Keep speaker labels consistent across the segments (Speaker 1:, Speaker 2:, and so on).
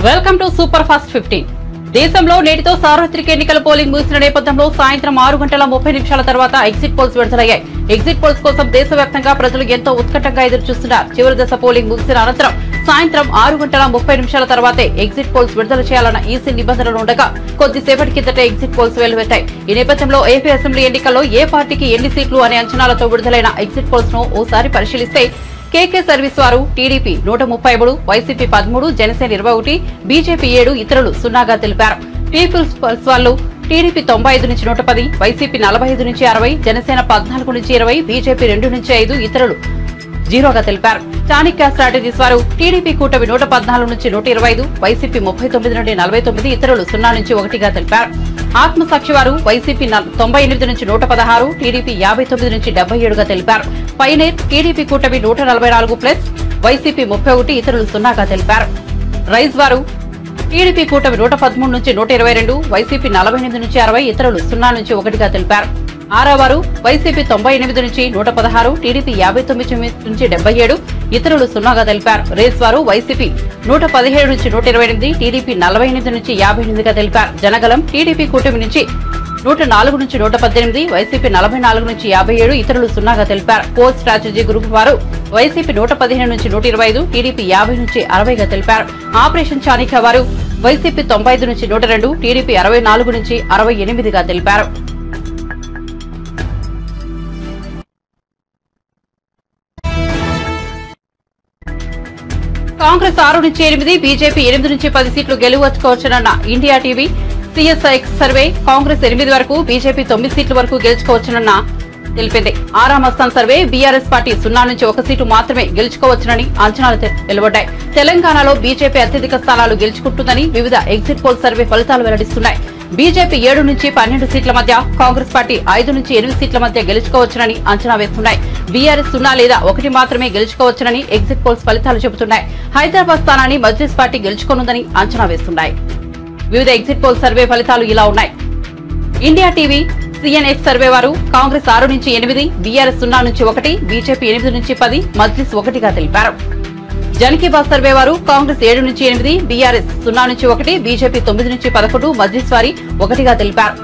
Speaker 1: Welcome to super fast 15. దేశంలో నేటితో సార్వత్రిక ఎన్నికల పోలింగ్ ముగిసిన నేపథ్యంలో సాయంత్రం 6:30 తర్వాత ఎగ్జిట్ పోల్స్ విడుదలయ్యాయి. ఎగ్జిట్ పోల్స్ కోసం దేశవ్యాప్తంగా ప్రజలు ఎంతో ఉత్కంఠంగా ఎదురుచూస్తున్నారు. చివరి దశ పోలింగ్ ముగిసిన అనంతరం సాయంత్రం 6:30 తర్వాతే ఎగ్జిట్ పోల్స్ విడుదల చేయాలన్న ఈసీ నిబంధనలు ఉండగా కొద్దిసేపటి కిందటే ఎగ్జిట్ పోల్స్ వెలువెట్టాయి. ఈ నేపథ్యంలో ఏపీ అసెంబ్లీ ఎన్నికల్లో ఏ పార్టీకి ఎన్ని సీట్లు అనే అంచనాలతో విడుదలైన ఎగ్జిట్ పోల్స్ ను ఓసారి పరిశీలిస్తే కేకే సర్వీస్ వారు టీడీపీ 133, వైసీపీ 13, జనసేన 21, బీజేపీ 7, ఇతరులు 0గా తెలిపారు. పీపుల్స్ పల్స్ వాళ్ళు టీడీపీ 95 నుంచి 110, వైసీపీ 45 నుంచి 60, జనసేన 14 నుంచి 20, బీజేపీ 2 నుంచి 5, ఇతరులు 0గా తెలిపారు. చాణిక్య స్ట్రాటజీస్ వారు టీడీపీ కూటమి 114 నుంచి 125, వైసీపీ 39 నుండి 49, ఇతరులు 0 నుంచి 1గా తెలిపారు. ఆత్మసాక్షి వారు వైసీపీ 98 నుంచి 116, టీడీపీ 59 నుంచి 77గా తెలిపారు. పైనేర్ టీడీపీ కూటమి 144+, వైసీపీ 31, ఇతరులు 0గా తెలిపారు. రైజ్ వారు టీడీపీ కూటమి 113 నుంచి 122, వైసీపీ 48 నుంచి 60, ఇతరులు 0 నుంచి 1గా తెలిపారు. ఆరావారు వైసీపీ 98 నుంచి 116, టీడీపీ 59 నుంచి 77, ఇతరులు 0గా తెలిపారు. రేస్ వారు వైసీపీ 117 నుంచి 128, టీడీపీ 48 నుంచి 58గా తెలిపారు. జనగలం టీడీపీ కూటమి నుంచి 104 నుంచి 118, వైసీపీ 44 నుంచి 57, ఇతరులు 0గా తెలిపారు. పోస్ట్ స్ట్రాటజీ గ్రూప్ వారు వైసీపీ 115 నుంచి 125, టీడీపీ 50 నుంచి 60గా తెలిపారు. ఆపరేషన్ చాణిక్య వారు వైసీపీ 95 నుంచి 102, టీడీపీ 64 నుంచి 68గా తెలిపారు. కాంగ్రెస్ 6 నుంచి 8, బీజేపీ 8 నుంచి 10 సీట్లు గెలుచుకోవచ్చునన్న ఇండియా టీవీ సిఎస్ఐఎక్స్ సర్వే కాంగ్రెస్ 8 వరకు, బీజేపీ 9 సీట్ల వరకు గెలుచుకోవచ్చునన్న తెలిపింది. ఆరాం అస్సాం సర్వే బీఆర్ఎస్ పార్టీ 0 నుంచి 1 సీటు మాత్రమే గెలుచుకోవచ్చునని అంచనాలు వెలువడ్డాయి. తెలంగాణలో బీజేపీ అత్యధిక స్థానాలు గెలుచుకుంటుందని వివిధ ఎగ్జిట్ పోల్ సర్వే ఫలితాలు వెల్లడిస్తున్నాయి. బీజేపీ 7 నుంచి 12 సీట్ల మధ్య, కాంగ్రెస్ పార్టీ 5 నుంచి 8 సీట్ల మధ్య గెలుచుకోవచ్చునని అంచనా వేస్తున్నాయి. బీఆర్ఎస్ 0 లేదా 1 మాత్రమే గెలుచుకోవచ్చునని ఎగ్జిట్ పోల్స్ ఫలితాలు చెబుతున్నాయి. హైదరాబాద్ స్థానాన్ని మజ్లిస్ పార్టీ గెలుచుకోనుందని అంచనా వేస్తున్నాయి. వివిధ ఎగ్జిట్ పోల్ సర్వే ఫలితాలు ఇలా ఉన్నాయి. ఇండియా టీవీ సిఎన్ఎక్స్ సర్వే వారు కాంగ్రెస్ 6 నుంచి 8, బీఆర్ఎస్ 0 నుంచి 1, బీజేపీ 8 నుంచి 10, మజ్లిస్ 1గా తెలిపారు. జన్ కీ బాత్ సర్వే వారు కాంగ్రెస్ 7 నుంచి 8, బీఆర్ఎస్ 0 నుంచి 1, బీజేపీ 9 నుంచి 11, మజ్లిస్ వారి 1గా తెలిపారు.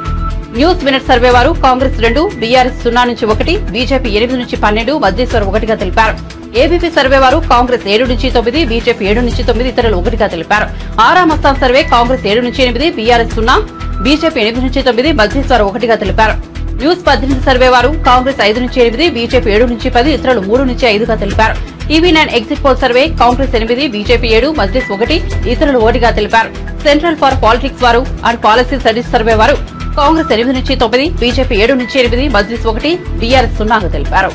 Speaker 1: న్యూస్ మినిట్ సర్వే వారు కాంగ్రెస్ 2, బీఆర్ఎస్ 0 నుంచి 1, బీజేపీ 8 నుంచి 12, మజ్లిస్ వారు 1గా తెలిపారు. ఏబీపీ సర్వే వారు కాంగ్రెస్ 7 నుంచి 9, బీజేపీ 7 నుంచి 9, ఇతరులు 1గా తెలిపారు. ఆరాం అస్సాం సర్వే కాంగ్రెస్ 7 నుంచి 8, బీఆర్ఎస్ 0, బీజేపీ 8 నుంచి 9, మజ్లిస్ వారు 1గా తెలిపారు. న్యూస్ 18 సర్వే వారు కాంగ్రెస్ 5 నుంచి 8, బీజేపీ 7 నుంచి 10, ఇతరులు 3 నుంచి 5గా తెలిపారు. TV9 exit poll survey Congress 8, BJP 7, Majlis 1, ఇతరులు 1గా తెలిపారు. సెంట్రల్ ఫర్ పాలిటిక్స్ వారు అండ్ పాలసీ స్టడీస్ సర్వే వారు కాంగ్రెస్ 8 నుంచి 9, బీజేపీ 7 నుంచి 8, మజ్లిస్ 1, బీఆర్ఎస్ 0గా తెలిపారు.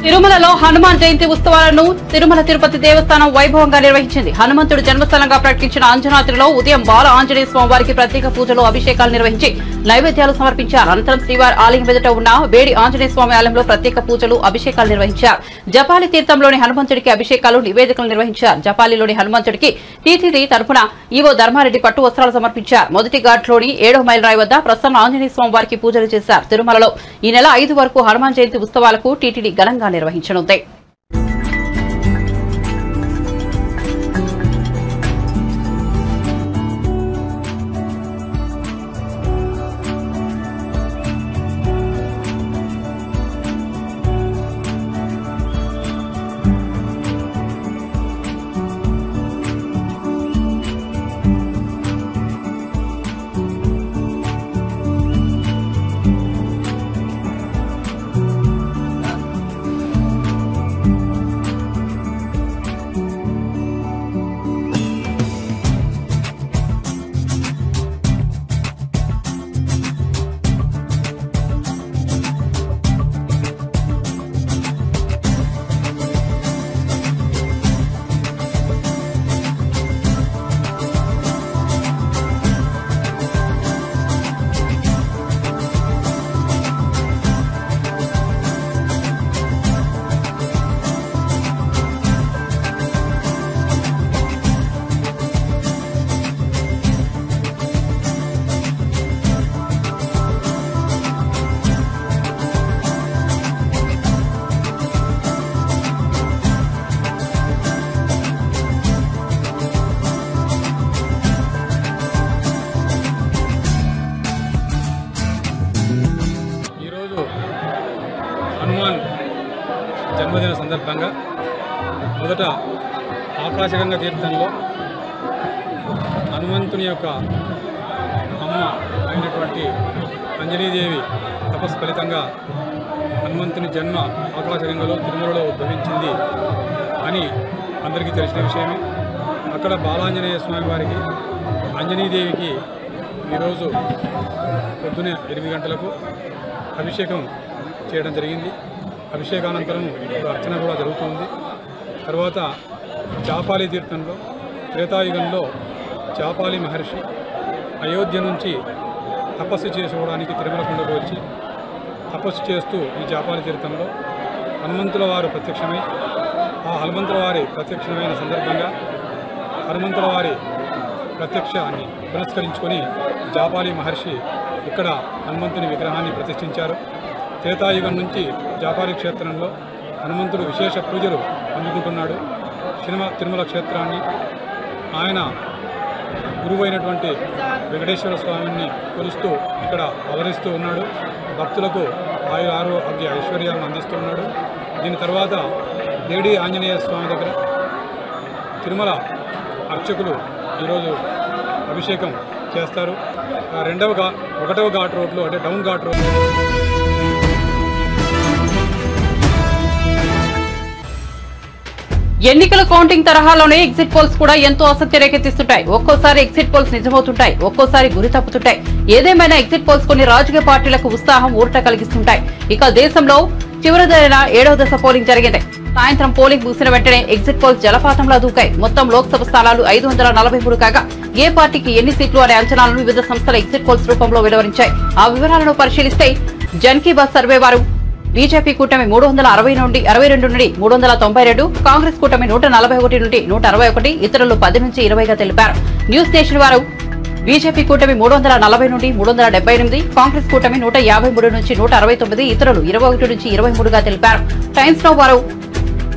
Speaker 1: తిరుమలలో హనుమాన్ జయంతి ఉత్సవాలను తిరుమల తిరుపతి దేవస్థానం వైభవంగా నిర్వహించింది. హనుమంతుడు జన్మస్థలంగా ప్రకటించిన అంజనాద్రిలో ఉదయం బాల ఆంజనేయ స్వామి వారికి ప్రత్యేక పూజలు, అభిషేకాలు నిర్వహించి నైవేద్యాలు సమర్పించారు. అనంతరం శ్రీవారి ఆలయం ఎదుట ఉన్న వేడి ఆంజనేయ స్వామి ఆలయంలో ప్రత్యేక పూజలు, అభిషేకాలు నిర్వహించారు. జపాలి తీర్థంలోని హనుమంతుడికి అభిషేకాలు, నివేదికలు నిర్వహించారు. జపాలిలోని హనుమంతుడికి టీటీడీ తరఫున ఈవో ధర్మారెడ్డి పట్టు వస్త్రాలు సమర్పించారు. మొదటి ఘాట్లోని 7వ మైల్ రాయి వద్ద ప్రసన్న ఆంజనేయ స్వామి వారికి పూజలు చేశారు. తిరుమలలో ఈ నెల 5 వరకు హనుమాన్ జయంతి ఉత్సవాలకు టీటీడీ ఘనంగా నిర్వహించనుంది.
Speaker 2: జన్మదిన సందర్భంగా మొదట ఆకాశగంగా తీర్థంలో హనుమంతుని యొక్క అమ్మ అయినటువంటి అంజనీదేవి తపస్సు ఫలితంగా హనుమంతుని జన్మ ఆకాశగంగలో తిరుమలలో ఉద్భవించింది అని అందరికీ తెలిసిన విషయమే. అక్కడ బాలాంజనేయ స్వామి వారికి అంజనీదేవికి ఈరోజు పొద్దునే 8 గంటలకు అభిషేకం చేయడం జరిగింది. అభిషేకానంతరం అర్చన కూడా జరుగుతుంది. తర్వాత చాపాలి తీర్థంలో త్రేతాయుగంలో చాపాలి మహర్షి అయోధ్య నుంచి తపస్సు చేసుకోవడానికి తిరుమల కొండకు వచ్చి తపస్సు చేస్తూ ఈ చాపాలి తీర్థంలో హనుమంతుల వారు ప్రత్యక్షమై ఆ హనుమంతుల వారి ప్రత్యక్షమైన సందర్భంగా హనుమంతుల వారి ప్రత్యక్షాన్ని పురస్కరించుకొని జాపాలి మహర్షి ఇక్కడ హనుమంతుని విగ్రహాన్ని ప్రతిష్ఠించారు. త్రేతాయుగం నుంచి జాపాలి క్షేత్రంలో హనుమంతుడు విశేష పూజలు అందుకుంటున్నాడు. తిరుమల క్షేత్రాన్ని ఆయన గురువైనటువంటి వెంకటేశ్వర స్వామిని కొలుస్తూ ఇక్కడ అవతరిస్తూ ఉన్నాడు. భక్తులకు ఆరోగ్య ఐశ్వర్యాలను అందిస్తున్నాడు. దీని తర్వాత దేడి ఆంజనేయ స్వామి దగ్గర తిరుమల అర్చకులు ఈరోజు అభిషేకం చేస్తారు. 1వ ఘాట్ రోడ్లో అంటే డౌన్ ఘాట్ రోడ్
Speaker 1: ఎన్నికల కౌంటింగ్ తరహాలోనే ఎగ్జిట్ పోల్స్ కూడా ఎంతో ఆసక్తి రేకెత్తిస్తుంటాయి. ఒక్కోసారి ఎగ్జిట్ పోల్స్ నిజమవుతుంటాయి, ఒక్కోసారి గురి తప్పుతుంటాయి. ఏదేమైనా ఎగ్జిట్ పోల్స్ కొన్ని రాజకీయ పార్టీలకు ఉత్సాహం ఊరట కలిగిస్తుంటాయి. ఇక దేశంలో చివరిదైన 7వ దశ పోలింగ్ జరిగింది. సాయంత్రం పోలింగ్ ముగిసిన వెంటనే ఎగ్జిట్ పోల్స్ జలపాతంలా దూకాయి. మొత్తం లోక్సభ స్థానాలు 543 కాగా ఏ పార్టీకి ఎన్ని సీట్లు అనే అంచనాలను వివిధ సంస్థల ఎగ్జిట్ పోల్స్ రూపంలో వెలువరించాయి. ఆ వివరాలను పరిశీలిస్తే జన్ కీ బాత్ సర్వే వారు బీజేపీ కూటమి 362 నుండి 392, కాంగ్రెస్ కూటమి 141 నుండి 161, ఇతరులు 10 నుంచి 20గా తెలిపారు. న్యూస్ నేషన్ వారు బీజేపీ కూటమి 340 నుండి 378, కాంగ్రెస్ కూటమి 153 నుంచి 169, ఇతరులు 21 నుంచి 23గా తెలిపారు. టైమ్స్ నౌ వారు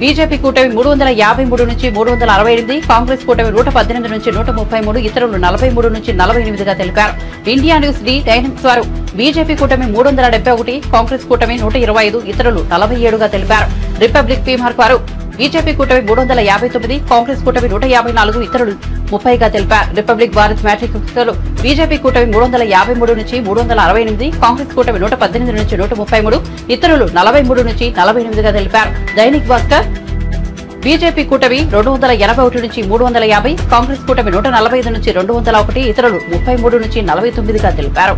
Speaker 1: బీజేపీ కూటమి 353 నుంచి 368, కాంగ్రెస్ కూటమి 118 నుంచి 133, ఇతరులు 43 నుంచి 48గా తెలిపారు. ఇండియా న్యూస్ డి డైనమిక్స్ వారు బీజేపీ కూటమి 371, కాంగ్రెస్ కూటమి 125, ఇతరులు 47గా తెలిపారు. రిపబ్లిక్ పీమార్క్ వారు బీజేపీ కూటమి 359, కాంగ్రెస్ కూటమి 154, ఇతరులు 30గా తెలిపారు. రిపబ్లిక్ భారత్ మ్యాట్రిక్స్ బీజేపీ కూటమి 353 నుంచి 368, కాంగ్రెస్ కూటమి 118 నుంచి 133, ఇతరులు 43 నుంచి 48గా తెలిపారు. దైనిక్ భాస్కర్ బీజేపీ కూటమి 281 నుంచి 350, కాంగ్రెస్ కూటమి 145 నుంచి 201, ఇతరులు 33 నుంచి 49గా తెలిపారు.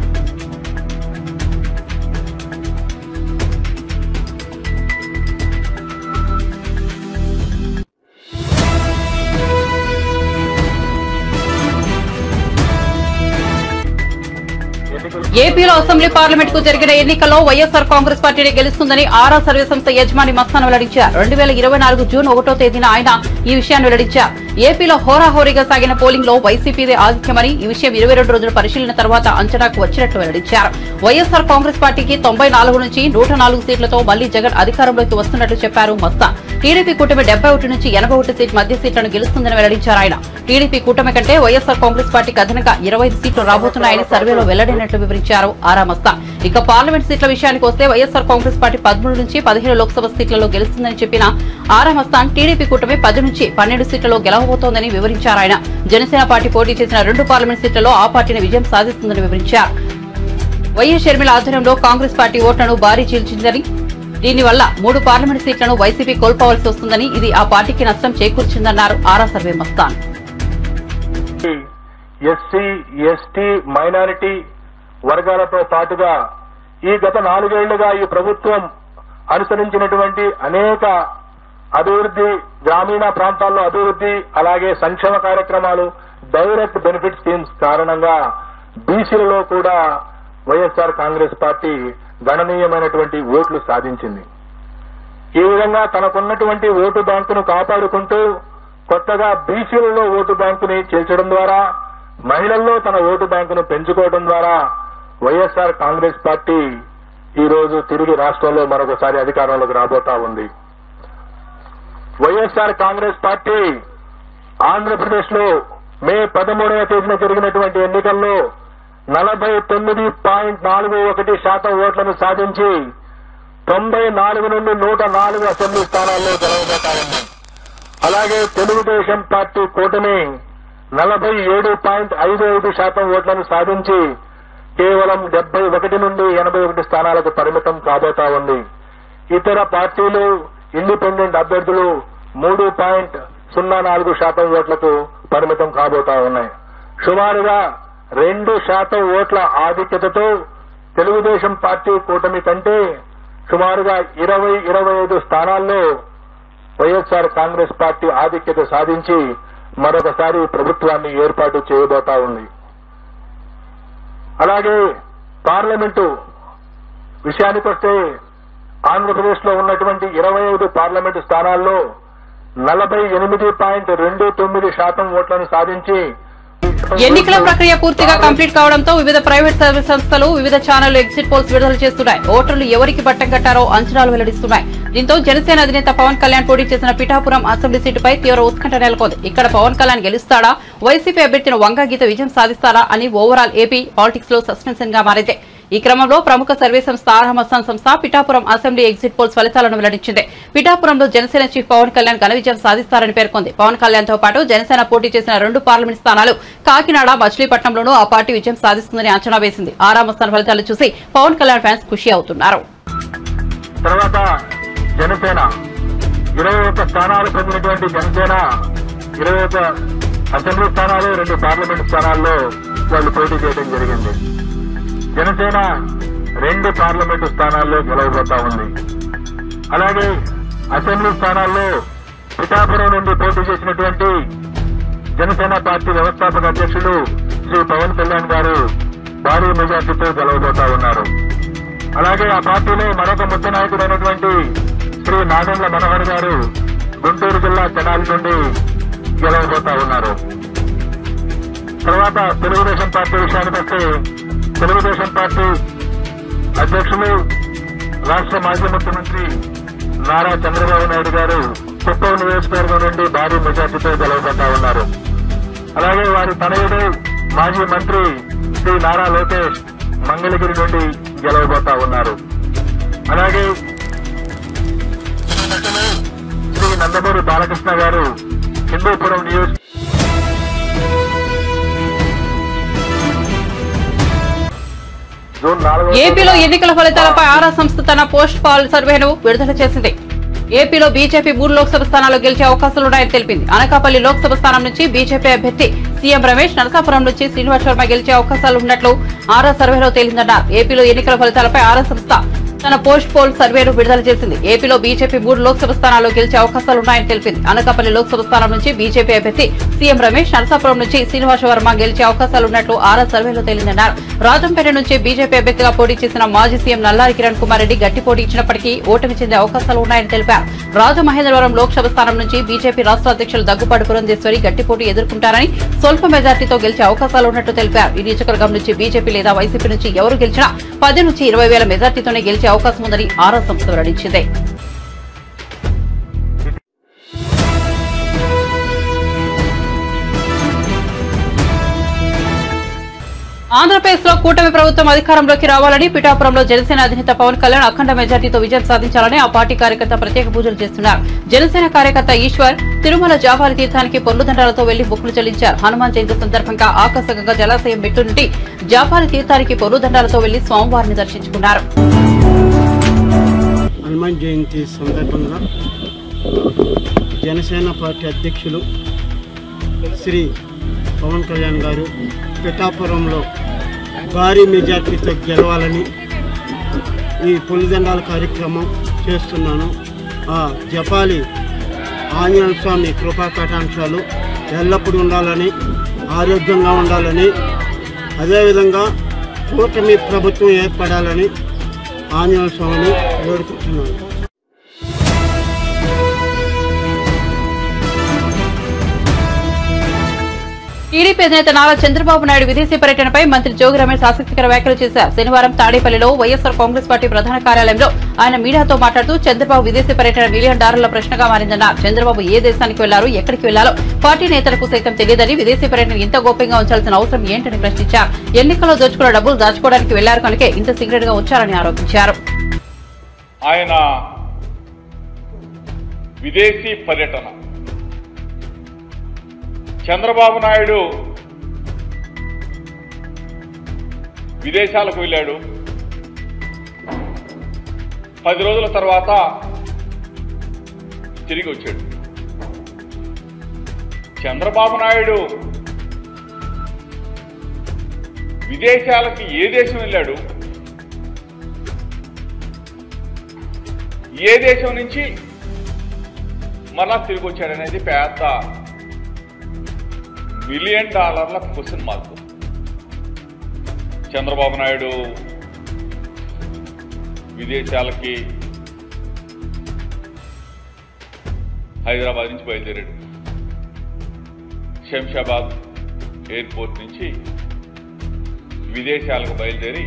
Speaker 1: ఏపీలో అసెంబ్లీ పార్లమెంట్ కు జరిగిన ఎన్నికల్లో వైఎస్ఆర్ కాంగ్రెస్ పార్టీనే గెలుస్తుందని ఆరా సర్వే సంస్థ యజమాని మస్తాన్ వెల్లడించారు. 2024 జూన్ 1వ తేదీన ఆయన ఈ విషయాన్ని వెల్లడించారు. ఏపీలో హోరాహోరీగా సాగిన పోలింగ్ లో వైసీపీదే ఆధిక్యమని ఈ విషయం 22 రోజుల పరిశీలన తర్వాత అంచనాకు వచ్చినట్లు వెల్లడించారు. వైఎస్ఆర్ కాంగ్రెస్ పార్టీకి 94 నుంచి 104 సీట్లతో మళ్లీ జగన్ అధికారంలోకి వస్తున్నట్లు చెప్పారు మస్తాన్. టీడీపీ కూటమి 71 నుంచి 81 సీట్ మధ్య సీట్లను గెలుస్తుందని వెల్లడించారు ఆయన. టీడీపీ కూటమి కంటే వైఎస్ఆర్ కాంగ్రెస్ పార్టీకి అదనంగా 25 సీట్లు రాబోతున్నాయని సర్వేలో వెల్లడైనట్లు వివరించారు ఆరా మస్తాన్. ఇక పార్లమెంట్ సీట్ల విషయానికి వస్తే వైఎస్ఆర్ కాంగ్రెస్ పార్టీ 13 నుంచి 15 లోక్సభ సీట్లలో గెలుస్తుందని చెప్పిన ఆరా మస్తాన్ టీడీపీ కూటమి 10 నుంచి 12 సీట్లలో గెలవబోతోందని వివరించారు ఆయన. జనసేన పార్టీ పోటీ చేసిన 2 పార్లమెంట్ సీట్లలో ఆ పార్టీని విజయం సాధిస్తుందని వివరించారు. వైఎస్ షర్మిల ఆధ్వర్యంలో కాంగ్రెస్ పార్టీ ఓట్లను భారీ చీల్చిందని, దీనివల్ల 3 పార్లమెంట్ సీట్లను వైసీపీ కోల్పోవాల్సి వస్తుందని, ఇది ఆ పార్టీకి నష్టం చేకూర్చిందన్నారు Aaraa survey Mastan.
Speaker 3: SC, ST, minority వర్గాలతో పాటుగా ఈ గత 4 ఏళ్లుగా ఈ ప్రభుత్వం అనుసరించినటువంటి అనేక అభివృద్ధి, గ్రామీణ ప్రాంతాల్లో అభివృద్ధి, అలాగే సంక్షేమ కార్యక్రమాలు, డైరెక్ట్ బెనిఫిట్ స్కీమ్స్ కారణంగా బీసీలలో కూడా వైఎస్ఆర్ కాంగ్రెస్ పార్టీ గణనీయమైనటువంటి ఓట్లు సాధించింది. ఈ విధంగా తనకున్నటువంటి ఓటు బ్యాంకును కాపాడుకుంటూ కొత్తగా బీసీలలో ఓటు బ్యాంకుని చేర్చడం ద్వారా, మహిళల్లో తన ఓటు బ్యాంకును పెంచుకోవడం ద్వారా వైఎస్ఆర్ కాంగ్రెస్ పార్టీ ఈ రోజు తిరిగి రాష్ట్రంలో మరొకసారి అధికారంలోకి రాబోతా ఉంది. వైఎస్ఆర్ కాంగ్రెస్ పార్టీ ఆంధ్రప్రదేశ్ లో మే 13వ తేదీన జరిగినటువంటి ఎన్నికల్లో 49.41% ఓట్లను సాధించి 94 నుండి 104 అసెంబ్లీ స్థానాల్లో గెలవబోతా ఉన్నాయి. అలాగే తెలుగుదేశం పార్టీ కూటమి 47.55% ఓట్లను సాధించి కేవలం 71 నుండి 81 స్థానాలకు పరిమితం కాబోతా ఉంది. ఇతర పార్టీలు ఇండిపెండెంట్ అభ్యర్థులు 3.04% ఓట్లకు పరిమితం కాబోతా ఉన్నాయి. సుమారుగా 2% ఓట్ల ఆధిక్యతతో తెలుగుదేశం పార్టీ కూటమి కంటే సుమారుగా 20-25 స్థానాల్లో వైఎస్ఆర్ కాంగ్రెస్ పార్టీ ఆధిక్యత సాధించి మరొకసారి ప్రభుత్వాన్ని ఏర్పాటు చేయబోతా ఉంది. అలాగే పార్లమెంటు విషయానికొస్తే ఆంధ్రప్రదేశ్ లో ఉన్నటువంటి 25 పార్లమెంటు స్థానాల్లో 48.29% ఓట్లను సాధించి
Speaker 1: ఎన్నికల ప్రక్రియ పూర్తిగా కంప్లీట్ కావడంతో వివిధ ప్రైవేట్ సర్వీస్ సంస్థలు వివిధ ఛానళ్లు ఎగ్జిట్ పోల్స్ విడుదల చేస్తున్నాయి. ఓటర్లు ఎవరికి పట్టం కట్టారో అంచనాలు వెల్లడిస్తున్నాయి. దీంతో జనసేన అధినేత పవన్ కళ్యాణ్ పోటీ చేసిన పిఠాపురం అసెంబ్లీ సీటుపై తీవ్ర ఉత్కంఠ నెలకొంది. ఇక్కడ పవన్ కళ్యాణ్ గెలుస్తాడా, వైసీపీ అభ్యర్థిని వంగగీత విజయం సాధిస్తారా అని ఓవరాల్ ఏపీ పాలిటిక్స్ లో సస్పెన్షన్ గా మారింది. ఈ క్రమంలో ప్రముఖ సర్వే సంస్థ ఆరామస్థాన్ సంస్థ పిఠాపురం అసెంబ్లీ ఎగ్జిట్ పోల్స్ ఫలితాలను వెల్లడించింది. పిఠాపురంలో జనసేన చీఫ్ పవన్ కళ్యాణ్ ఘన విజయం సాధిస్తారని పేర్కొంది. పవన్ కళ్యాణ్ తో పాటు జనసేన పోటీ చేసిన 2 పార్లమెంట్ స్థానాలు కాకినాడ, మచిలీపట్నంలోనూ ఆ పార్టీ విజయం సాధిస్తుందని అంచనా వేసింది. ఆరామస్థాన్ ఫలితాలు చూసి పవన్ కళ్యాణ్ ఫ్యాన్స్ ఖుషి అవుతున్నారు.
Speaker 3: తర్వాత జనసేన 21 స్థానాలు పొందినటువంటి జనసేన 21 అసెంబ్లీ స్థానాలు, 2 పార్లమెంట్ స్థానాల్లో వాళ్ళు పోటీ చేయడం జరిగింది. జనసేన 2 పార్లమెంటు స్థానాల్లో గెలవబోతా ఉంది. అలాగే అసెంబ్లీ స్థానాల్లో పిఠాపురం నుండి పోటీ చేసినటువంటి జనసేన పార్టీ వ్యవస్థాపక అధ్యక్షులు శ్రీ పవన్ కళ్యాణ్ గారు భారీ మెజార్టీతో గెలవబోతా ఉన్నారు. అలాగే ఆ పార్టీలో మరొక ముఖ్య నాయకుడైనటువంటి శ్రీ నాదెండ్ల మనోహర్ గారు గుంటూరు జిల్లా తెనాలి నుండి గెలవబోతా ఉన్నారు. తర్వాత తెలుగుదేశం పార్టీ విషయానికి వస్తే తెలుగుదేశం పార్టీ అధ్యక్షులు రాష్ట్ర మాజీ ముఖ్యమంత్రి నారా చంద్రబాబు నాయుడు గారు కుప్పం నియోజకవర్గం నుండి భారీ మెజార్టీతో గెలవబోతా ఉన్నారు. అలాగే వారి తనయుడు మాజీ మంత్రి శ్రీ నారా లోకేష్ మంగళగిరి నుండి గెలవబోతా ఉన్నారు. అలాగే శ్రీ నందమూరి బాలకృష్ణ గారు హిందూపురం
Speaker 1: ఏపీలో ఎన్నికల ఫలితాలపై ఆరా సంస్థ తన పోస్ట్ పాల్ సర్వేను విడుదల చేసింది. ఏపీలో బీజేపీ 3 లోక్సభ స్థానాల్లో గెలిచే అవకాశాలున్నాయని తెలిపింది. అనకాపల్లి లోక్సభ స్థానం నుంచి బీజేపీ అభ్యర్థి సీఎం రమేష్, నరసాపురం నుంచి శ్రీనివాస్ శర్మ గెలిచే అవకాశాలున్నట్లు ఆరా సర్వేలో తేలిందన్నారు. ఏపీలో ఎన్నికల ఫలితాలపై ఆరా సంస్థ తన పోస్ట్ పోల్ సర్వేను విడుదల చేసింది. ఏపీలో బీజేపీ 3 లోక్సభ స్థానాల్లో గెలిచే అవకాశాలున్నాయని తెలిపింది. అనకాపల్లి లోక్సభ స్థానం నుంచి బీజేపీ అభ్యర్థి సీఎం రమేష్, నరసాపురం నుంచి శ్రీనివాస్ వర్మ గెలిచే అవకాశాలున్నట్లు ఆరా సర్వేలో తేలిందన్నారు. రాజంపేట నుంచి బీజేపీ అభ్యర్థిగా పోటీ చేసిన మాజీ సీఎం నల్లారి కిరణ్ కుమార్ రెడ్డి గట్టి పోటీ ఇచ్చినప్పటికీ ఓటమి చెందే అవకాశాలు ఉన్నాయని తెలిపారు. రాజమహేంద్రవరం లోక్సభ స్థానం నుంచి బీజేపీ రాష్ట్ర అధ్యక్షులు దగ్గుపాటి పురంధేశ్వరి గట్టి పోటీ ఎదుర్కొంటారని, స్వల్ప మెజార్టీతో గెలిచే అవకాశాలున్నట్లు తెలిపారు. ఈ నియోజకవర్గం నుంచి బీజేపీ లేదా వైసీపీ నుంచి ఎవరు గెలిచినా 10 నుంచి 20 వేల మెజార్టీతోనే గెలిచే అవకాశం ఉందని ఆరా సంస్థ వెల్లడించింది. ఆంధ్రప్రదేశ్ లో కూటమి ప్రభుత్వం అధికారంలోకి రావాలని పిఠాపురంలో జనసేన అధినేత పవన్ కళ్యాణ్ అఖండ మెజార్టీతో విజయం సాధించాలని ఆ పార్టీ కార్యకర్త ప్రత్యేక పూజలు చేస్తున్నారు. జనసేన కార్యకర్త ఈశ్వర్ తిరుమల జాపాలి తీర్థానికి పొర్లుదండాలతో వెళ్లి మొక్కులు చెల్లించారు. హనుమాన్ జయంతి సందర్భంగా ఆకాశగంగా జలాశయం మెట్టు నుండి జాపాలి తీర్థానికి పొర్లుదండాలతో వెళ్లి స్వామివారిని దర్శించుకున్నారు.
Speaker 4: హనుమాన్ జయంతి సందర్భంగా జనసేన పార్టీ అధ్యక్షులు శ్రీ పవన్ కళ్యాణ్ గారు పిఠాపురంలో భారీ మెజార్టీతో గెలవాలని ఈ పులిదండాల కార్యక్రమం చేస్తున్నాను. ఆ జపాలి ఆంజనేయ స్వామి కృపా కటాంశాలు ఎల్లప్పుడూ ఉండాలని, ఆరోగ్యంగా ఉండాలని, అదేవిధంగా కూటమి ప్రభుత్వం ఏర్పడాలని ఆంజనేయ స్వామిని వేడుకుంటున్నాను.
Speaker 1: టీడీపీ అధినేత నారా చంద్రబాబు నాయుడు విదేశీ పర్యటనపై మంత్రి జోగి రమేష్ ఆసక్తికర వ్యాఖ్యలు చేశారు. శనివారం తాడేపల్లిలో వైఎస్ఆర్ కాంగ్రెస్ పార్టీ ప్రధాన కార్యాలయంలో ఆయన మీడియాతో మాట్లాడుతూ చంద్రబాబు విదేశీ పర్యటన $1 మిలియన్ ప్రశ్నగా మారిందన్నారు. చంద్రబాబు ఏ దేశానికి వెళ్లారు, ఎక్కడికి వెళ్లాలో పార్టీ నేతలకు సైతం తెలియదని, విదేశీ పర్యటన ఇంత గోప్యంగా ఉంచాల్సిన అవసరం ఏంటని ప్రశ్నించారు. ఎన్నికల్లో దోచుకున్న డబ్బులు దాచుకోవడానికి వెళ్లారు కనుకే ఇంత సీక్రెట్ గా ఉంచారని ఆరోపించారు.
Speaker 5: ఆయన విదేశీ పర్యటన. చంద్రబాబు నాయుడు విదేశాలకు వెళ్ళాడు. 10 రోజుల తర్వాత తిరిగి వచ్చాడు. చంద్రబాబు నాయుడు విదేశాలకి ఏ దేశం వెళ్ళాడు, ఏ దేశం నుంచి మళ్ళా తిరిగి వచ్చాడనేది పెద్ద $1 million question mark. Chandrababu Naidu విదేశాలకి హైదరాబాద్ నుంచి బయలుదేరాడు. శంషాబాద్ ఎయిర్పోర్ట్ నుంచి విదేశాలకు బయలుదేరి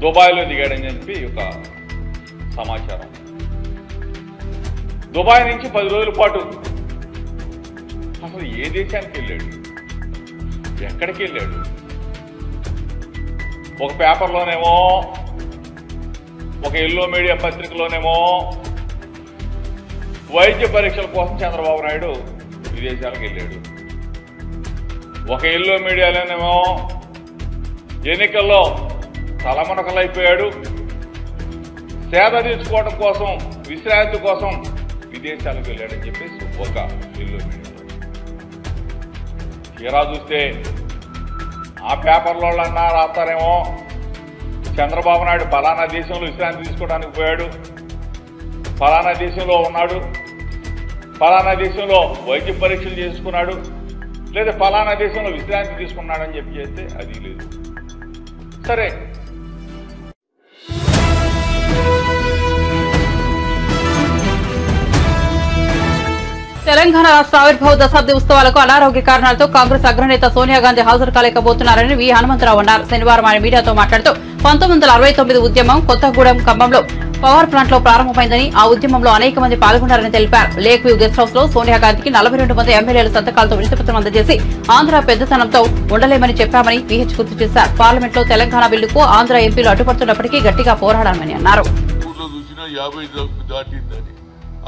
Speaker 5: దుబాయ్లో దిగాడని చెప్పి ఒక సమాచారం. దుబాయ్ నుంచి 10 రోజుల పాటు అసలు ఏ దేశానికి వెళ్ళాడు, ఎక్కడికి వెళ్ళాడు? ఒక పేపర్లోనేమో, ఒక ఎల్లో మీడియా పత్రికలోనేమో వైద్య పరీక్షల కోసం చంద్రబాబు నాయుడు విదేశాలకు వెళ్ళాడు. ఒక ఎల్లో మీడియాలోనేమో ఎన్నికల్లో తలమునకలైపోయాడు, సేద తీర్చుకోవడం కోసం, విశ్రాంతి కోసం విదేశాలకు వెళ్ళాడని చెప్పేసి ఒక ఎల్లో మీడియా. తీరా చూస్తే ఆ పేపర్లో అన్నా రాస్తారేమో చంద్రబాబు నాయుడు ఫలానా దేశంలో విశ్రాంతి తీసుకోవడానికి పోయాడు, ఫలానా దేశంలో ఉన్నాడు, ఫలానా దేశంలో వైద్య పరీక్షలు చేసుకున్నాడు, లేదా ఫలానా దేశంలో విశ్రాంతి తీసుకున్నాడని చెప్పి చేస్తే అది లేదు. సరే,
Speaker 1: తెలంగాణ రాష్ట్ర ఆవిర్భావ దశాబ్ది ఉత్సవాలకు అనారోగ్య కారణాలతో కాంగ్రెస్ అగ్రనేత సోనియా గాంధీ హాజరు కాలేకపోతున్నారని వి హనుమంతరావు అన్నారు. శనివారం ఆయన మీడియాతో మాట్లాడుతూ 1969 ఉద్యమం కొత్తగూడెం ఖమ్మంలో పవర్ ప్లాంట్ లో ప్రారంభమైందని, ఆ ఉద్యమంలో అనేక మంది పాల్గొన్నారని తెలిపారు. లేక్ వ్యూ గెస్ట్ హౌస్ లో సోనియా గాంధీకి 42 మంది ఎమ్మెల్యేల సంతకాలతో వినతిపత్రం అందజేసి ఆంధ్ర పెద్దతనంతో ఉండలేమని చెప్పామని విహెచ్ గుర్తు చేశారు. పార్లమెంట్ లో తెలంగాణ బిల్లుకు ఆంధ్ర ఎంపీలు అడ్డుపడుతున్నప్పటికీ గట్టిగా పోరాడామని అన్నారు.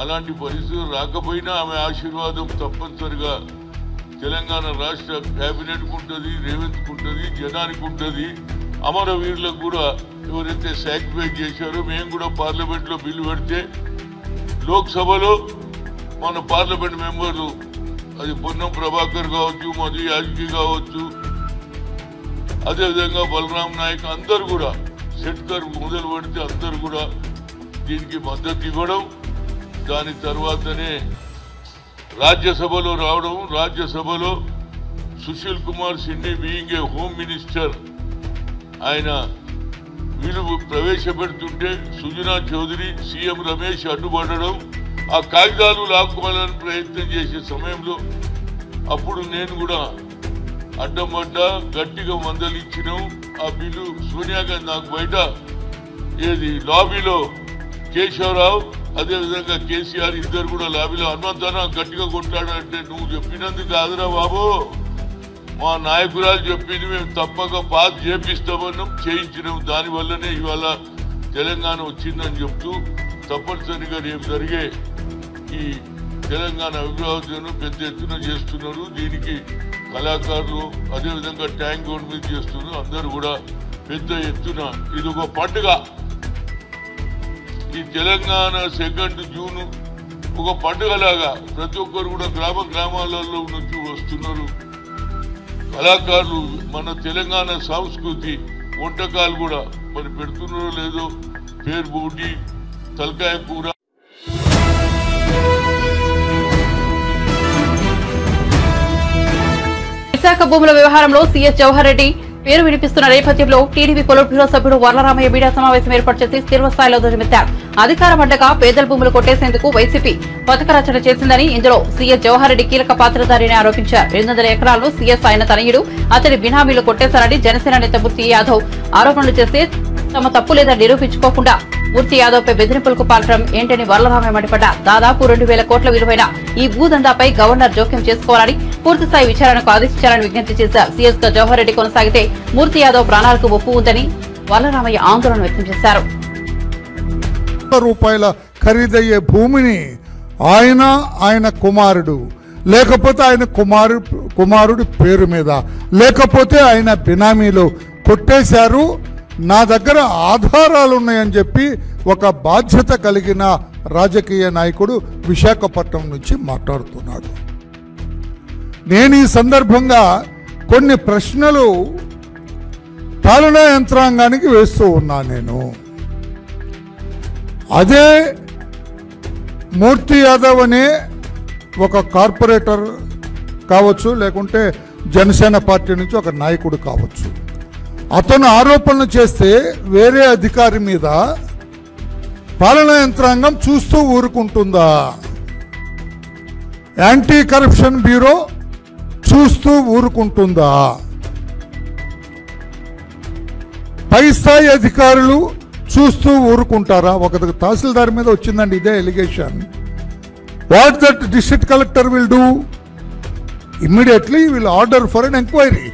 Speaker 6: అలాంటి పరిస్థితులు రాకపోయినా ఆమె ఆశీర్వాదం తప్పనిసరిగా తెలంగాణ రాష్ట్ర కేబినెట్కు ఉంటుంది, రేవంత్కు ఉంటుంది, జనానికి ఉంటుంది. అమరవీరులకు కూడా ఎవరైతే సాక్రిఫైస్ చేశారో, మేము కూడా పార్లమెంట్లో బిల్లు పెడితే లోక్సభలో మన పార్లమెంట్ మెంబర్లు, అది పొన్నం ప్రభాకర్ కావచ్చు, మధు యాజ్కి కావచ్చు, అదేవిధంగా బలరాం నాయక్ అందరు కూడా, షెట్కర్ మొదలు పెడితే అందరు కూడా దీనికి మద్దతు ఇవ్వడం, దాని తర్వాతనే రాజ్యసభలో రావడం. రాజ్యసభలో Sushil Kumar Shinde being a home minister ఆయన వీళ్ళు ప్రవేశపెడుతుంటే సుజనా చౌదరి, సీఎం రమేష్ అడ్డుపడడం, ఆ కాగితాలు లాక్కోవాలని ప్రయత్నం చేసే సమయంలో అప్పుడు నేను కూడా అడ్డం పడ్డా, గట్టిగా మందలించినాం. ఆ బిల్లు సోనియా గాంధీ నాకు బయట లాబీలో కేశవరావు అదేవిధంగా కేసీఆర్ ఇద్దరు కూడా లాబీలో హనుమంతన గట్టిగా కొట్టాడంటే, నువ్వు చెప్పినందుకు కాదురా బాబు, మా నాయకురాలు చెప్పింది, మేము తప్పక పాస్ చేపిస్తామన్నాం, చేయించినాం. దానివల్లనే ఇవాళ తెలంగాణ వచ్చిందని చెప్తూ తప్పనిసరిగా రేపు జరిగే ఈ తెలంగాణ అభివృద్ధిని పెద్ద ఎత్తున చేస్తున్నారు. దీనికి కళాకారులు అదేవిధంగా ట్యాంక్ రోడ్ మీద చేస్తున్నారు. అందరూ కూడా పెద్ద ఎత్తున ఇది ఒక పండుగ. ఈ తెలంగాణ 2 జూన్ ఒక పండుగలాగా ప్రతి ఒక్కరు కూడా గ్రామాలలో నుంచి వస్తున్నారు. కళాకారులు మన తెలంగాణ సంస్కృతి వంటకాలు కూడా మరి పెడుతున్నారో లేదో, పేరు బూటి, తలకాయ కూర.
Speaker 1: విశాఖ భూముల వ్యవహారంలో సీఎస్ జవహర్ రెడ్డి పేరు వినిపిస్తున్న నేపథ్యంలో టీడీపీ పొలిట్ బ్యూరో సభ్యుడు వర్లరామయ్య మీడియా సమావేశం ఏర్పాటు చేసి తీవ్రస్థాయిలో ధ్వజమెత్తారు. అధికారం అడ్డగా పేదల భూములు కొట్టేసేందుకు వైసీపీ పథక రచన చేసిందని, ఇందులో సీఎస్ జవహర్ రెడ్డి కీలక పాత్రధారిని ఆరోపించారు. 200 ఎకరాలను సీఎస్ ఆయన తనయుడు, అతని బినామీలు కొట్టేశారని జనసేన నేత మూర్తి యాదవ్ ఆరోపణలు చేస్తే తమ తప్పు లేదని నిరూపించుకోకుండా మూర్తి యాదవ్ పై బెదిరింపులకు పాల్గొనడం ఏంటని వర్లరామయ్య మండిపడ్డారు. దాదాపు 2000 కోట్ల విలువైన ఈ భూదందాపై గవర్నర్ జోక్యం చేసుకోవాలని, పూర్తిస్థాయి విచారణకు ఆదేశించాలని విజ్ఞప్తి చేశారు. సీఎస్ గా జవహర్ రెడ్డి కొనసాగితే మూర్తి యాదవ్ ప్రాణాలకు ముప్పు ఉందని వల్లరామయ్య ఆందోళన వ్యక్తం చేశారు.
Speaker 7: రూపాయల ఖరీదయ్యే భూమిని ఆయన కుమారుడు లేకపోతే ఆయన కుమారుడి పేరు మీద లేకపోతే ఆయన బినామీలో కొట్టేశారు. నా దగ్గర ఆధారాలు ఉన్నాయని చెప్పి ఒక బాధ్యత కలిగిన రాజకీయ నాయకుడు విశాఖపట్నం నుంచి మాట్లాడుతున్నాడు. నేను ఈ సందర్భంగా కొన్ని ప్రశ్నలు పాలనా యంత్రాంగానికి వేస్తూ ఉన్నా. నేను అదే మూర్తి యాదవ్ అనే ఒక కార్పొరేటర్ కావచ్చు, లేకుంటే జనసేన పార్టీ నుంచి ఒక నాయకుడు కావచ్చు, అతను ఆరోపణలు చేస్తే వేరే అధికారి మీద పాలనా యంత్రాంగం చూస్తూ ఊరుకుంటుందా? యాంటీ కరప్షన్ బ్యూరో చూస్తూ ఊరుకుంటుందా? పై స్థాయి అధికారులు చూస్తూ ఊరుకుంటారా? ఒక తహసీల్దార్ మీద వచ్చిందండి ఇదే allegation. What that district collector will do? Immediately will order for an enquiry.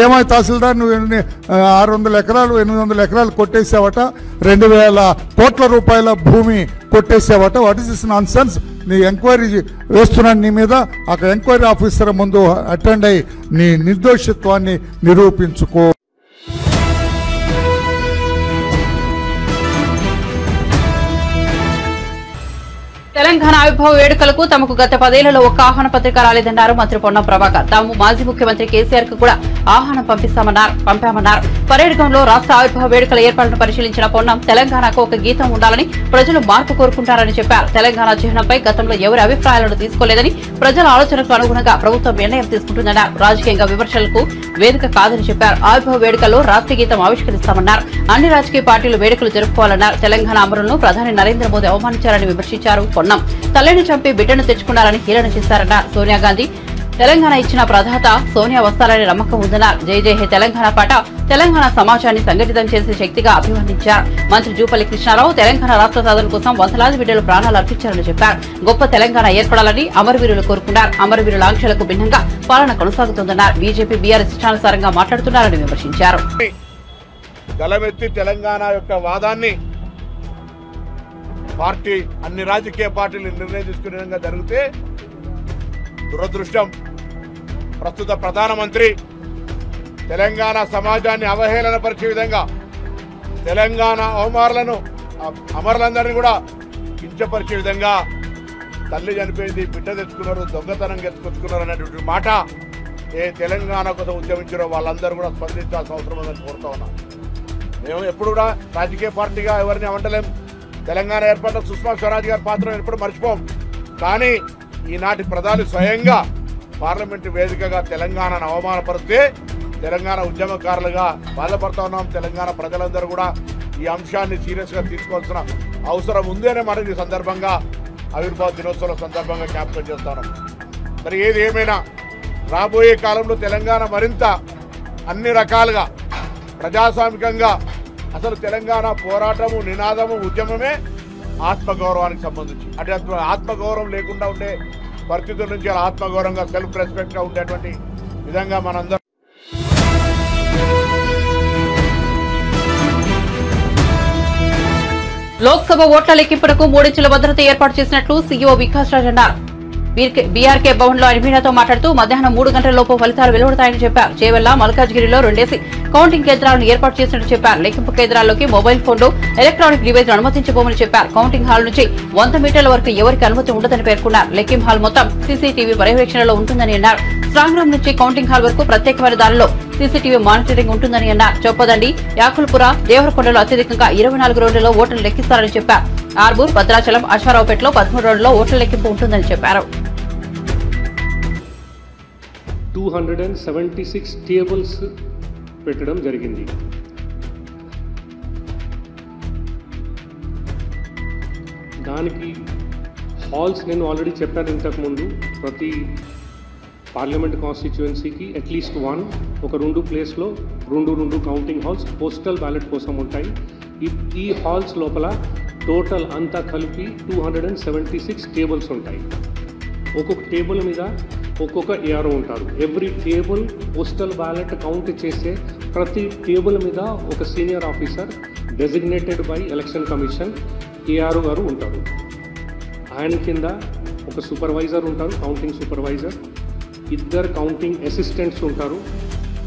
Speaker 7: ఏమై తహసీల్దార్ నువ్వు 600 ఎకరాలు 800 ఎకరాలు కొట్టేసావట, 2000 కోట్ల రూపాయల భూమి కొట్టేసావట, what is this nonsense? నీ ఎంక్వైరీ వేస్తున్నాను నీ మీద. అక్కడ ఎంక్వైరీ ఆఫీసర్ ముందు అటెండ్ అయ్యి నీ నిర్దోషిత్వాన్ని నిరూపించుకో.
Speaker 1: తెలంగాణ ఆవిర్భావ వేడుకలకు తమకు గత 10 ఏళ్లలో ఒక్క ఆహ్వాన పత్రిక రాలేదన్నారు మంత్రి పొన్నం ప్రభాకర్. తాము మాజీ ముఖ్యమంత్రి కేసీఆర్ కు కూడా ఆహ్వానం పంపామన్నారు. పరేడ్ గ్రౌండ్ లో రాష్ట్ర ఆవిర్భావ వేడుకల ఏర్పాట్లను పరిశీలించిన పొన్నం తెలంగాణకు ఒక గీతం ఉండాలని, ప్రజలు మార్పు కోరుకుంటారని చెప్పారు. తెలంగాణ చిహ్నంపై గతంలో ఎవరి అభిప్రాయాలను తీసుకోలేదని, ప్రజల ఆలోచనకు అనుగుణంగా ప్రభుత్వం నిర్ణయం తీసుకుంటుందన్నారు. రాజకీయంగా విమర్శలకు వేదిక కాదని చెప్పారు. ఆవిర్భావ వేడుకల్లో రాష్ట్ర గీతం ఆవిష్కరిస్తామన్నారు. అన్ని రాజకీయ పార్టీలు వేడుకలు జరుపుకోవాలన్నారు. తెలంగాణ అమరులను ప్రధాని నరేంద్ర మోదీ అవమానించారని విమర్శించారు. పొన్నం తల్లిని చంపి బిడ్డను తెచ్చుకున్నారని హేళన చేశారన్నారు. సోనియా గాంధీ తెలంగాణ ఇచ్చిన ప్రదాత, సోనియా వస్తారని నమ్మకం ఉందన్నారు. జై జై హే తెలంగాణ పాట తెలంగాణ సమాజాన్ని సంఘటితం చేసే శక్తిగా అభివర్ణించారు. మంత్రి జూపల్లి కృష్ణారావు తెలంగాణ రాష్ట్ర సాధన కోసం వందలాది బిడ్డలు ప్రాణాలు అర్పించారని చెప్పారు. గొప్ప తెలంగాణ ఏర్పడాలని అమరవీరులు కోరుకున్నారు. అమరవీరుల ఆంక్షలకు భిన్నంగా పాలన కొనసాగుతుందన్నారు. బీజేపీ బీఆర్ఎస్ ఇష్టానుసారంగా మాట్లాడుతున్నారని విమర్శించారు.
Speaker 8: గలమెత్తి తెలంగాణ యొక్క వాదాన్ని పార్టీ అన్ని రాజకీయ పార్టీలు నిర్ణయం తీసుకునే విధంగా జరిగితే దురదృష్టం. ప్రస్తుత ప్రధానమంత్రి తెలంగాణ సమాజాన్ని అవహేళనపరిచే విధంగా తెలంగాణ అమరులందరినీ కూడా కించపరిచే విధంగా తల్లి చనిపోయింది, బిడ్డ తెచ్చుకున్నారు, దొంగతనం తెచ్చుకున్నారు అనేటువంటి మాట ఏ తెలంగాణ కోసం ఉద్యమించారో వాళ్ళందరూ కూడా స్పందించాల్సిన అవసరం ఉందని కోరుతా ఉన్నాం. మేము ఎప్పుడు కూడా రాజకీయ పార్టీగా ఎవరిని అవంటలేం. తెలంగాణ ఏర్పాటులో సుష్మా స్వరాజ్ గారి పాత్రను ఎప్పుడు మర్చిపోం. కానీ ఈనాటి ప్రధాని స్వయంగా పార్లమెంటు వేదికగా తెలంగాణను అవమానపరిస్తే తెలంగాణ ఉద్యమకారులుగా బాధపడతా ఉన్నాం. తెలంగాణ ప్రజలందరూ కూడా ఈ అంశాన్ని సీరియస్గా తీసుకోవాల్సిన అవసరం ఉంది అనే మాట ఈ సందర్భంగా ఆవిర్భావ దినోత్సవం సందర్భంగా జ్ఞాపకం చేస్తాను. మరి ఏది ఏమైనా రాబోయే కాలంలో తెలంగాణ మరింత అన్ని రకాలుగా ప్రజాస్వామికంగా అసలు తెలంగాణ పోరాటము, నినాదము, ఉద్యమమే ఆత్మగౌరవానికి సంబంధించి. అంటే ఆత్మగౌరవం లేకుండా ఉండే పరిస్థితుల నుంచి ఆత్మగౌరవంగా సెల్ఫ్ రెస్పెక్ట్గా ఉండేటువంటి విధంగా మనందరం
Speaker 1: లోక్సభ ఓట్ల లెక్కింపునకు 3 ఇంచుల భద్రత ఏర్పాటు చేసినట్లు సీఈఓ వికాస్ రాజ్ అన్నారు. బీఆర్కే భవన్ లో మీడియాతో మాట్లాడుతూ మధ్యాహ్నం 3 గంటల లోపు ఫలితాలు వెలువడతాయని చెప్పారు. చేవెళ్ల, మల్కాజ్గిరిలో 2 కౌంటింగ్ కేంద్రాలను ఏర్పాటు చేసినట్టు చెప్పారు. లెక్కింపు కేంద్రాల్లోకి మొబైల్ ఫోన్లు, ఎలక్ట్రానిక్ డివైజ్ అనుమతించబోమని చెప్పారు. కౌంటింగ్ హాల్ నుంచి 100 మీటర్ల వరకు ఎవరికి అనుమతి ఉండదని పేర్కొన్నారు. లెక్కింపు హాల్ మొత్తం సీసీటీవీ పర్యవేక్షణలో ఉంటుందని అన్నారు. స్ట్రాంగ్ రూమ్ నుంచి కౌంటింగ్ హాల్ వరకు ప్రత్యేకమైన దానిలో సీసీటీవీ మానిటరింగ్ ఉంటుందని అన్నారు. చొప్పదండి, యాకుల్పుర, దేవరకొండలో అత్యధికంగా 24 రౌండ్లలో ఓట్లు లెక్కిస్తారని చెప్పారు. ఆర్బూర్, భద్రాచలం, అశ్వారావుపేటలో 13 రౌండ్లలో ఓట్ల లెక్కింపు ఉంటుందని చెప్పారు.
Speaker 9: 276 టేబుల్స్ పెట్టడం జరిగింది. దానికి హాల్స్ నేను ఆల్రెడీ చెప్పాను ఇంతకుముందు. ప్రతి పార్లమెంట్ కాన్స్టిట్యుయెన్సీకి అట్లీస్ట్ 1, ఒక 2 ప్లేస్లో 2 కౌంటింగ్ హాల్స్ పోస్టల్ బ్యాలెట్ కోసం ఉంటాయి. ఈ హాల్స్ లోపల టోటల్ అంతా కలిపి 276 టేబుల్స్ ఉంటాయి. ఒక్కొక్క టేబుల్ మీద ఒక్కొక్క ఏఆర్ఓ ఉంటారు. Every table postal ballot count చేసే ప్రతి టేబుల్ మీద ఒక senior officer designated by election commission ARO గారు ఉంటారు. ఆయన కింద ఒక సూపర్వైజర్ ఉంటారు, కౌంటింగ్ సూపర్వైజర్, ఇద్దరు కౌంటింగ్ అసిస్టెంట్స్ ఉంటారు,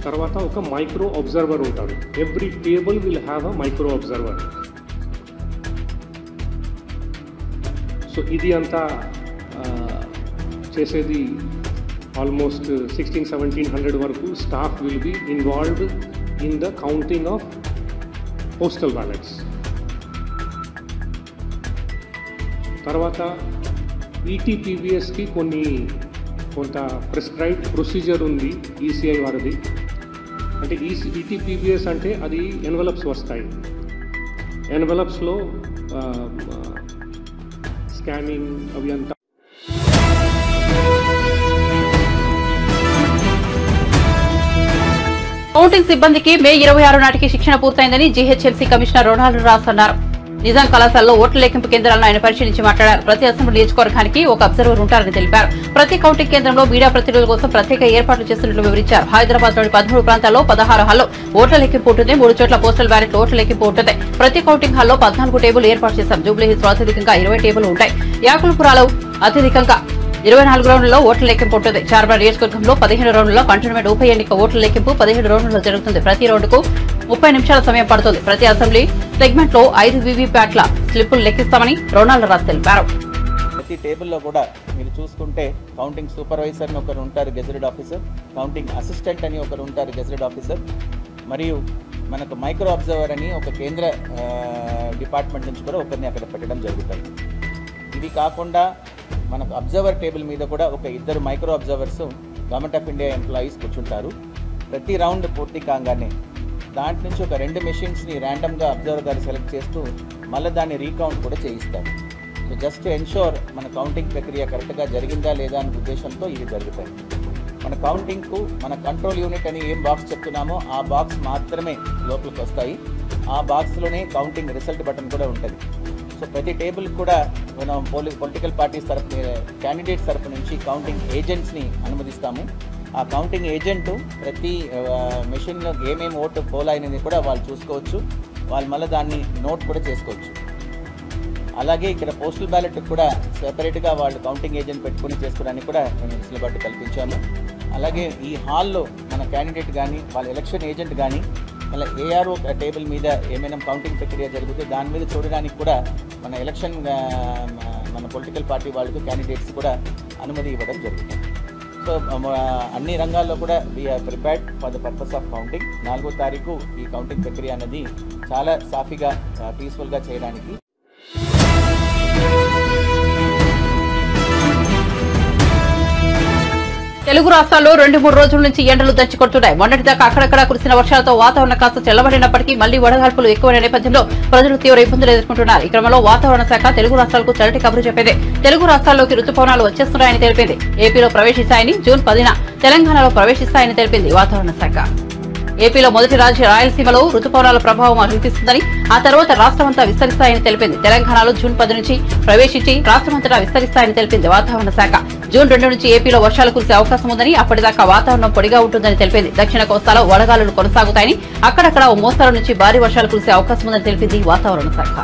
Speaker 9: తర్వాత ఒక మైక్రో అబ్జర్వర్ ఉంటారు. Every table will have a micro observer. So ఇది అంతా చేసేది ఆల్మోస్ట్ 1600-1700 వరకు staff will be involved in the counting of postal ballots. తర్వాత ఈటీపీబీఎస్కి కొంత ప్రిస్క్రైబ్డ్ ప్రొసీజర్ ఉంది ఈసీఐ వారిది. అంటే ఈటీపీబీఎస్ అంటే అది ఎన్వలప్స్ వస్తాయి. ఎన్వలప్స్లో స్కానింగ్ అవి అంతా.
Speaker 1: కౌంటింగ్ సిబ్బందికి మే 26 నాటికి శిక్షణ పూర్తయిందని జీహెచ్ఎంసీ కమిషనర్ రొనాల్డ్ రాస్ అన్నారు. నిజాం కళాశాలలో ఓట్ల లెక్కింపు కేంద్రాలను ఆయన పరిశీలించి మాట్లాడారు. ప్రతి అసెంబ్లీ నియోజకవర్గానికి ఒక అబ్జర్వర్ ఉంటారని తెలిపారు. ప్రతి కౌంటింగ్ కేంద్రంలో మీడియా ప్రతినిధుల కోసం ప్రత్యేక ఏర్పాట్లు చేస్తున్నట్లు వివరించారు. హైదరాబాద్లోని 13 ప్రాంతాల్లో 16 హాల్లో ఓట్ల లెక్కింపు ఉంటుంది. 3 చోట్ల పోస్టల్ బ్యాలెట్ ఓట్ల లెక్కింపు ఉంటుంది. ప్రతి కౌంటింగ్ హాల్లో 14 టేబుల్ ఏర్పాటు చేశాం. జూబ్లీహిల్స్ అత్యధికంగా 20 టేబుల్ ఉంటాయి. యాకుల్పురాలో అత్యధికంగా 24 రౌండ్లలో ఓట్ల లెక్కింపు ఉంటుంది. చార్మినార్ నియోజకవర్గంలో 15 రౌండ్లలో కంటోన్మెంట్ ఉప ఎన్నిక ఓట్ల లెక్కింపు 17 రౌండ్లలో జరుగుతుంది. ప్రతి రౌండ్కు 30 నిమిషాల సమయం పడుతుంది. ప్రతి అసెంబ్లీ సెగ్మెంట్ లో 5 వీవీప్యాట్ల స్లిప్పులు లెక్కిస్తామని రొనాల్డ్ రాస్ తెలిపారు.
Speaker 10: ప్రతి టేబుల్లో కూడా మీరు చూసుకుంటే కౌంటింగ్ సూపర్వైజర్ అని ఒకరు ఉంటారు, గెజెటెడ్ ఆఫీసర్, కౌంటింగ్ అసిస్టెంట్ అని ఒకరు ఉంటారు, గెజెటెడ్ ఆఫీసర్, మరియు మనకు మైక్రో అబ్జర్వర్ అని ఒక కేంద్ర డిపార్ట్మెంట్ నుంచి కూడా ఒకరిని అక్కడ పెట్టడం జరుగుతాయి. ఇవి కాకుండా మనకు అబ్జర్వర్ టేబుల్ మీద కూడా ఒక 2 micro observers government of India employees కూర్చుంటారు. ప్రతి రౌండ్ పూర్తి కాగానే దాంట్ నుంచి ఒక 2 మెషిన్స్ని ర్యాండమ్గా అబ్జర్వర్ గారు సెలెక్ట్ చేస్తూ మళ్ళీ దాన్ని రీకౌంట్ కూడా చేయిస్తారు. సో జస్ట్ టు ఎన్షోర్ మన కౌంటింగ్ ప్రక్రియ కరెక్ట్గా జరిగిందా లేదా అనే ఉద్దేశంతో ఇవి జరుగుతాయి. మన కౌంటింగ్కు మన కంట్రోల్ యూనిట్ అని ఏం బాక్స్ చెప్తున్నామో ఆ బాక్స్ మాత్రమే లోపలికి వస్తాయి. ఆ బాక్స్లోనే కౌంటింగ్ రిజల్ట్ బటన్ కూడా ఉంటుంది. సో ప్రతి టేబుల్ కూడా మనం పొలిటికల్ పార్టీస్ తరఫు క్యాండిడేట్స్ తరఫు నుంచి కౌంటింగ్ ఏజెంట్స్ని అనుమతిస్తాము. ఆ కౌంటింగ్ ఏజెంటు ప్రతి మెషిన్లో ఏమేమి ఓటు పోల్ అయినది కూడా వాళ్ళు చూసుకోవచ్చు. వాళ్ళు మళ్ళీ దాన్ని నోట్ కూడా చేసుకోవచ్చు. అలాగే ఇక్కడ పోస్టల్ బ్యాలెట్ కూడా సెపరేట్గా వాళ్ళు కౌంటింగ్ ఏజెంట్ పెట్టుకుని చేసుకోవడానికి కూడా మేము వెసులుబాటు కల్పించాము. అలాగే ఈ హాల్లో మన క్యాండిడేట్ కానీ వాళ్ళ ఎలక్షన్ ఏజెంట్ కానీ మళ్ళీ ఏఆర్ఓ టేబుల్ మీద ఏమైనా కౌంటింగ్ ప్రక్రియ జరిగితే దాని మీద చూడడానికి కూడా మన ఎలక్షన్ మన పొలిటికల్ పార్టీ వాళ్ళకు క్యాండిడేట్స్ కూడా అనుమతి ఇవ్వడం జరుగుతుంది. సో అన్ని రంగాల్లో కూడా we are prepared for the purpose of counting. 4వ తారీఖు ఈ కౌంటింగ్ ప్రక్రియ అనేది చాలా సాఫీగా పీస్ఫుల్గా చేయడానికి.
Speaker 1: తెలుగు రాష్ట్రాల్లో 2-3 రోజుల నుంచి ఎండలు దంచుకొడుతున్నాయి. మొన్నటిదాకా అక్కడక్కడ కురిసిన వర్షాలతో వాతావరణం కాస్త చల్లబడినప్పటికీ మళ్లీ వడగాల్పులు ఎక్కువైన నేపథ్యంలో ప్రజలు తీవ్ర ఇబ్బందులు ఎదుర్కొంటున్నారు. ఈ క్రమంలో వాతావరణ శాఖ తెలుగు రాష్ట్రాలకు చల్లటి కబురు చెప్పింది. తెలుగు రాష్ట్రాల్లోకి రుతుపవనాలు వచ్చేస్తున్నాయని తెలిపింది. ఏపీలో ప్రవేశిస్తాయని, జూన్ 10న తెలంగాణలో ప్రవేశిస్తాయని తెలిపింది వాతావరణ శాఖ. ఏపీలో మొదటి రాజ్య రాయలసీమలో రుతుపవనాల ప్రభావం అనిపిస్తుందని, ఆ తర్వాత రాష్ట్రమంతా విస్తరిస్తాయని తెలిపింది. తెలంగాణలో జూన్ 10 నుంచి ప్రవేశించి రాష్ట్రమంతటా విస్తరిస్తాయని తెలిపింది వాతావరణ శాఖ. జూన్ 2 నుంచి ఏపీలో వర్షాలు కురిసే అవకాశం ఉందని, అప్పటిదాకా వాతావరణం పొడిగా ఉంటుందని తెలిపింది. దక్షిణ కోస్తాలో వడగాలులు కొనసాగుతాయని, అక్కడక్కడ ఓ మోస్తరు నుంచి భారీ వర్షాలు కురిసే అవకాశం ఉందని తెలిపింది వాతావరణ శాఖ.